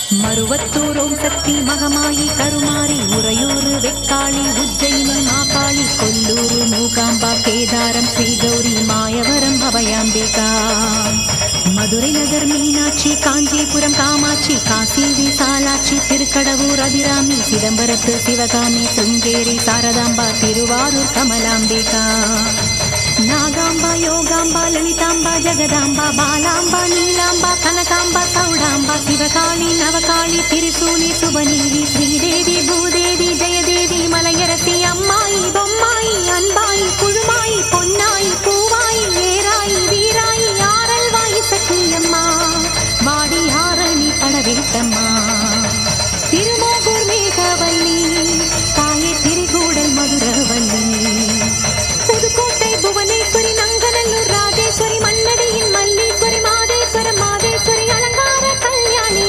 மருவத்தூர் ஓம் சக்தி மகமாயி கருமாரி உறையூர் வெக்காளி உஜ்ஜயினி மாகாளி கொல்லூர் மூகாம்பா கேதாரம் ஸ்ரீகௌரி மாயவரம் அபயாம்பிகா மதுரை நகர் மீனாட்சி காஞ்சிபுரம் காமாட்சி காசி விசாலாட்சி திருக்கடவூர் அபிராமி சிதம்பரத்து சிவகாமி சுங்கேரி சாரதாம்பா திருவாரூர் கமலாம்பிகா நாகாம்பா யோகாம்பா லலிதாம்பா ஜெகதாம்பா பாலாம்பா நீலாம்பா கனகாம்பா சௌடாம்பா சிவகாளி நவகாளி திரிசூலி சுபநீதி ஸ்ரீதேவி பூதேவி ஜெயதேவி மலையரசி அம்மாயி பொம்மாயி அன்பாயி குழுமாயி பொன்னாயி பூவாயி ஏராயி வீராயி ஆரல்வாயி சக்கியம்மா வாடி ஆரணி படவேட்டம்மா திருமோகூர் மேகவல்லி தாயே திரிகூடல் மதுரவல்லி புதுக்கோட்டை புவனேஸ்வரி நங்கநல்லூர் ராஜேஸ்வரி மண்ணடியின் மல்லீஸ்வரி மாதேஸ்வரம் மாதேஸ்வரி அலங்கார கல்யாணி